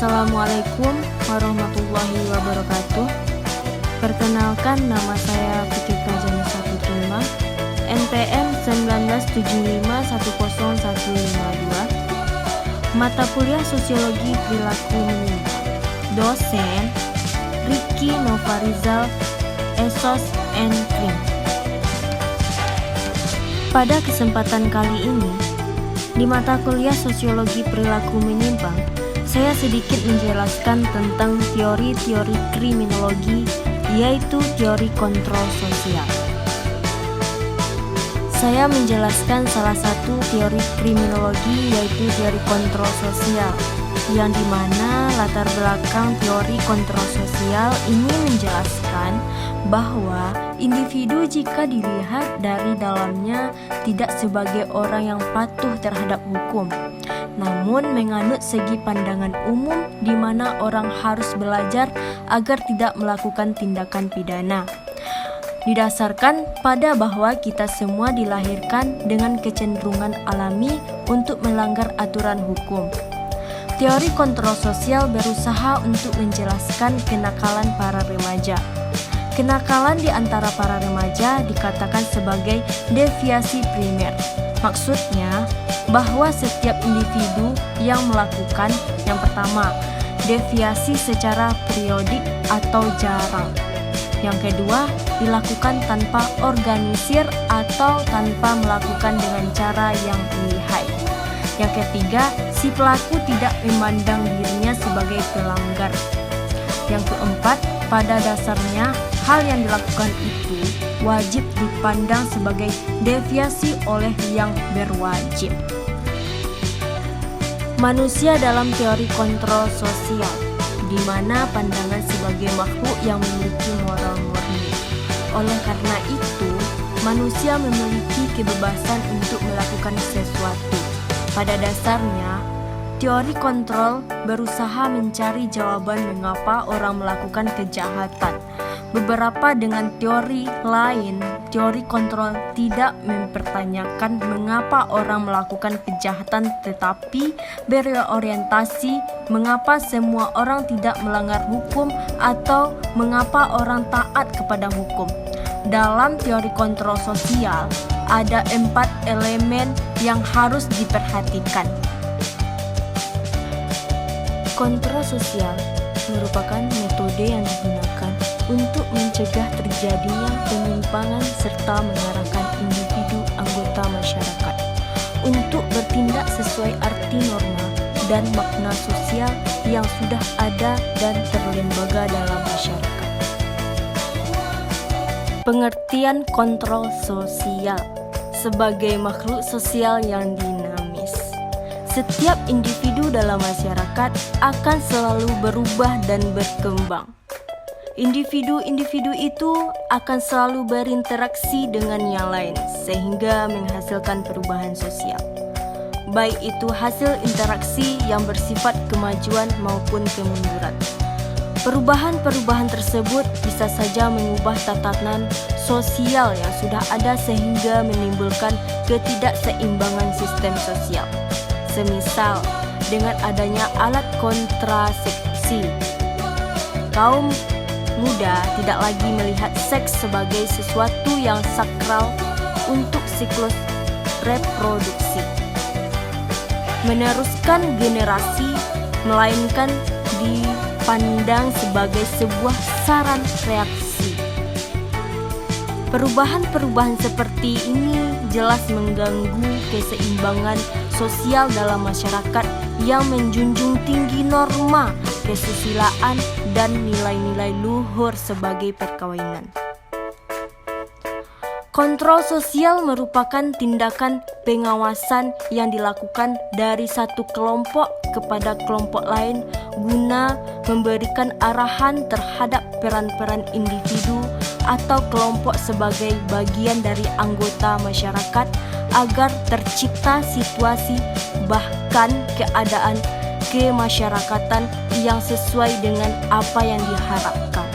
Assalamualaikum warahmatullahi wabarakatuh. Perkenalkan, nama saya Putri Janisa Putrima, NPM 1975101152. Mata kuliah Sosiologi Perilaku Menyimpang. Dosen Ricky Novarizal, Esos and Krim. Pada kesempatan kali ini, di mata kuliah Sosiologi Perilaku Menyimpang, saya sedikit menjelaskan tentang teori-teori kriminologi, yaitu teori kontrol sosial. Saya menjelaskan salah satu teori kriminologi, yaitu teori kontrol sosial, yang dimana latar belakang teori kontrol sosial ini menjelaskan bahwa individu jika dilihat dari dalamnya tidak sebagai orang yang patuh terhadap hukum, namun menganut segi pandangan umum di mana orang harus belajar agar tidak melakukan tindakan pidana. Didasarkan pada bahwa kita semua dilahirkan dengan kecenderungan alami untuk melanggar aturan hukum. Teori kontrol sosial berusaha untuk menjelaskan kenakalan para remaja. Kenakalan di antara para remaja dikatakan sebagai deviasi primer. Maksudnya bahwa setiap individu yang melakukan, yang pertama, deviasi secara periodik atau jarang. Yang kedua, dilakukan tanpa organisir atau tanpa melakukan dengan cara yang lihai. Yang ketiga, si pelaku tidak memandang dirinya sebagai pelanggar. Yang keempat, pada dasarnya hal yang dilakukan itu wajib dipandang sebagai deviasi oleh yang berwajib. Manusia dalam teori kontrol sosial, di mana pandangan sebagai makhluk yang memiliki moral murni. Oleh karena itu, manusia memiliki kebebasan untuk melakukan sesuatu. Pada dasarnya, teori kontrol berusaha mencari jawaban mengapa orang melakukan kejahatan. Beberapa dengan teori lain, teori kontrol tidak mempertanyakan mengapa orang melakukan kejahatan, tetapi berorientasi mengapa semua orang tidak melanggar hukum atau mengapa orang taat kepada hukum. Dalam teori kontrol sosial, ada 4 elemen yang harus diperhatikan. Kontrol sosial merupakan metode yang digunakan untuk mencegah terjadinya penyimpangan serta mengarahkan individu anggota masyarakat untuk bertindak sesuai arti norma dan makna sosial yang sudah ada dan terlembaga dalam masyarakat. Pengertian kontrol sosial sebagai makhluk sosial yang dinamis. Setiap individu dalam masyarakat akan selalu berubah dan berkembang. Individu-individu itu akan selalu berinteraksi dengan yang lain sehingga menghasilkan perubahan sosial. Baik itu hasil interaksi yang bersifat kemajuan maupun kemunduran. Perubahan-perubahan tersebut bisa saja mengubah tatanan sosial yang sudah ada sehingga menimbulkan ketidakseimbangan sistem sosial. Semisal dengan adanya alat kontrasepsi, kaum muda tidak lagi melihat seks sebagai sesuatu yang sakral untuk siklus reproduksi, meneruskan generasi, melainkan dipandang sebagai sebuah saran reaksi. Perubahan-perubahan seperti ini jelas mengganggu keseimbangan sosial dalam masyarakat yang menjunjung tinggi norma kesusilaan dan nilai-nilai luhur sebagai perkawinan. Kontrol sosial merupakan tindakan pengawasan yang dilakukan dari satu kelompok kepada kelompok lain guna memberikan arahan terhadap peran-peran individu atau kelompok sebagai bagian dari anggota masyarakat agar tercipta situasi bahkan keadaan kemasyarakatan yang sesuai dengan apa yang diharapkan.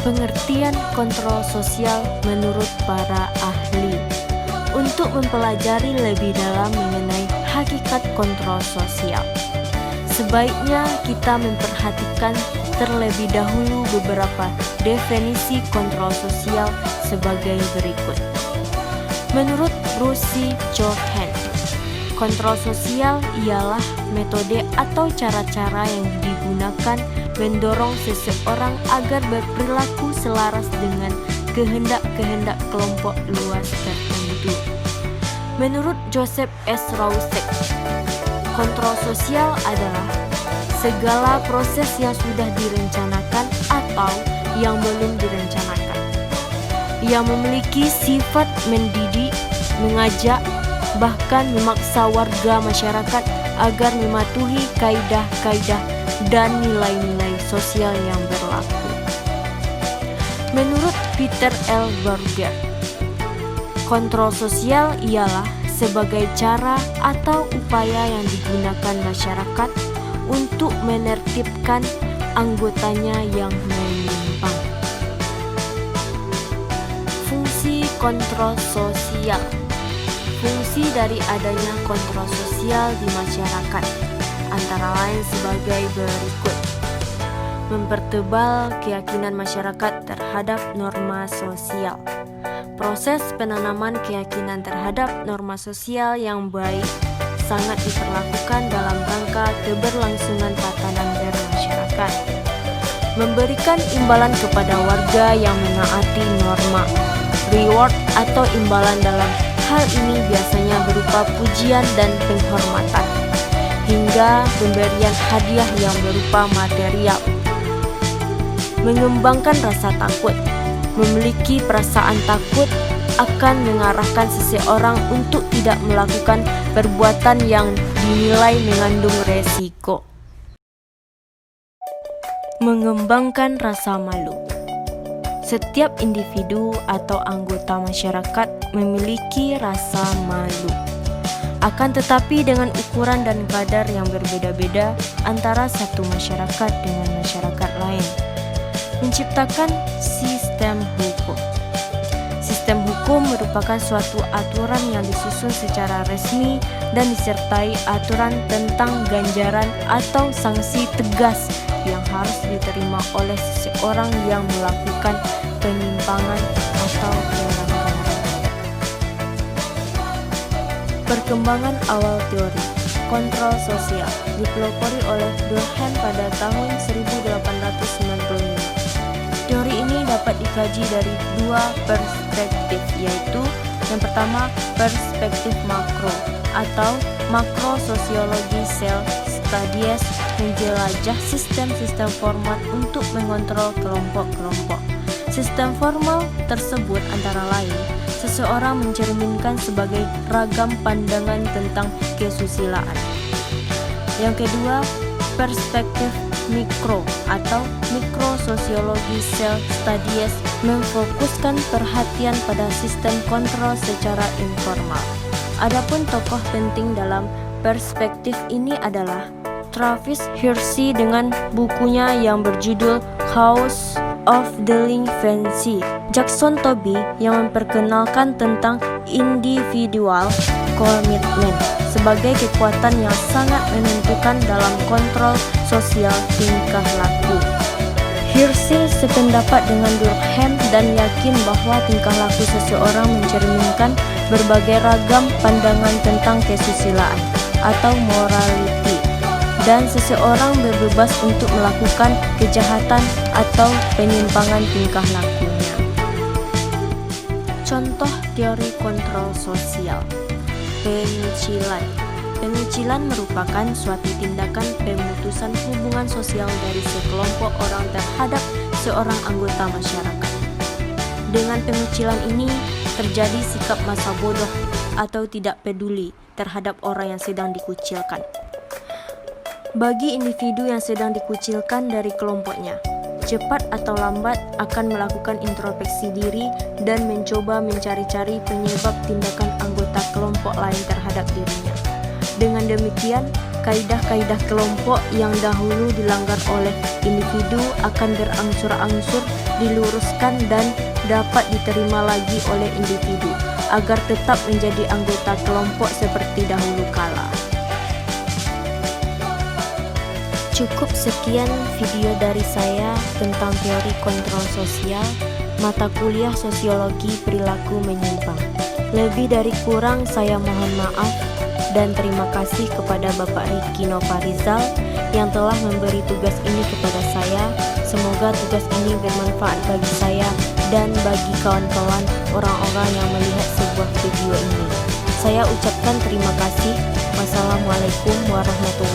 Pengertian kontrol sosial menurut para ahli. Untuk mempelajari lebih dalam mengenai hakikat kontrol sosial. Sebaiknya kita memperhatikan terlebih dahulu beberapa definisi kontrol sosial sebagai berikut. Menurut Rusi Johan, kontrol sosial ialah metode atau cara-cara yang digunakan mendorong seseorang agar berperilaku selaras dengan kehendak-kehendak kelompok luas tertentu. Menurut Joseph S. Rouseck, kontrol sosial adalah segala proses yang sudah direncanakan atau yang belum direncanakan, yang memiliki sifat mendidik, mengajak, bahkan memaksa warga masyarakat agar mematuhi kaidah-kaidah dan nilai-nilai sosial yang berlaku. Menurut Peter L. Berger, kontrol sosial ialah sebagai cara atau upaya yang digunakan masyarakat untuk menertibkan anggotanya yang menyimpang. Fungsi kontrol sosial. Fungsi dari adanya kontrol sosial di masyarakat antara lain sebagai berikut: mempertebal keyakinan masyarakat terhadap norma sosial. Proses penanaman keyakinan terhadap norma sosial yang baik sangat diperlakukan dalam rangka keberlangsungan tatanan bermasyarakat. Memberikan imbalan kepada warga yang menaati norma. Reward atau imbalan dalam hal ini biasanya berupa pujian dan penghormatan, hingga pemberian hadiah yang berupa material. Mengembangkan rasa takut. Memiliki perasaan takut akan mengarahkan seseorang untuk tidak melakukan perbuatan yang dinilai mengandung resiko. Mengembangkan rasa malu. Setiap individu atau anggota masyarakat memiliki rasa malu. Akan tetapi dengan ukuran dan kadar yang berbeda-beda antara satu masyarakat dengan masyarakat lain. Menciptakan sistem hukum. Sistem hukum merupakan suatu aturan yang disusun secara resmi dan disertai aturan tentang ganjaran atau sanksi tegas yang harus diterima oleh seseorang yang melakukan penyimpangan atau pelanggaran. Perkembangan awal teori kontrol sosial dipelopori oleh Durkheim pada tahun 1895. Teori ini dapat dikaji dari dua perspektif, yaitu yang pertama perspektif makro atau makrososiologi sel studies menjelajah sistem-sistem format untuk mengontrol kelompok-kelompok. Sistem formal tersebut antara lain seseorang mencerminkan sebagai ragam pandangan tentang kesusilaan. Yang kedua, perspektif mikro atau mikrososiologi sel studies memfokuskan perhatian pada sistem kontrol secara informal. Adapun tokoh penting dalam perspektif ini adalah Travis Hirschi dengan bukunya yang berjudul Cause of Delinquency, Jackson Tobey yang memperkenalkan tentang individual commitment sebagai kekuatan yang sangat menentukan dalam kontrol sosial tingkah laku. Hirschi sependapat dengan Durkheim dan yakin bahwa tingkah laku seseorang mencerminkan berbagai ragam pandangan tentang kesusilaan atau morality, dan seseorang berbebas untuk melakukan kejahatan atau penyimpangan tingkah lakunya. Contoh teori kontrol sosial. Pengucilan. Pengucilan merupakan suatu tindakan pemutusan hubungan sosial dari sekelompok orang terhadap seorang anggota masyarakat. Dengan pengucilan ini, terjadi sikap masa bodoh atau tidak peduli terhadap orang yang sedang dikucilkan. Bagi individu yang sedang dikucilkan dari kelompoknya, cepat atau lambat akan melakukan introspeksi diri dan mencoba mencari-cari penyebab tindakan anggota kelompok lain terhadap dirinya. Dengan demikian, kaidah-kaidah kelompok yang dahulu dilanggar oleh individu akan berangsur-angsur diluruskan dan dapat diterima lagi oleh individu agar tetap menjadi anggota kelompok seperti dahulu kala. Cukup sekian video dari saya tentang teori kontrol sosial, mata kuliah sosiologi perilaku menyimpang. Lebih dari kurang saya mohon maaf dan terima kasih kepada Bapak Riki Novarizal yang telah memberi tugas ini kepada saya. Semoga tugas ini bermanfaat bagi saya dan bagi kawan-kawan orang-orang yang melihat sebuah video ini. Saya ucapkan terima kasih. Wassalamualaikum warahmatullahi wabarakatuh.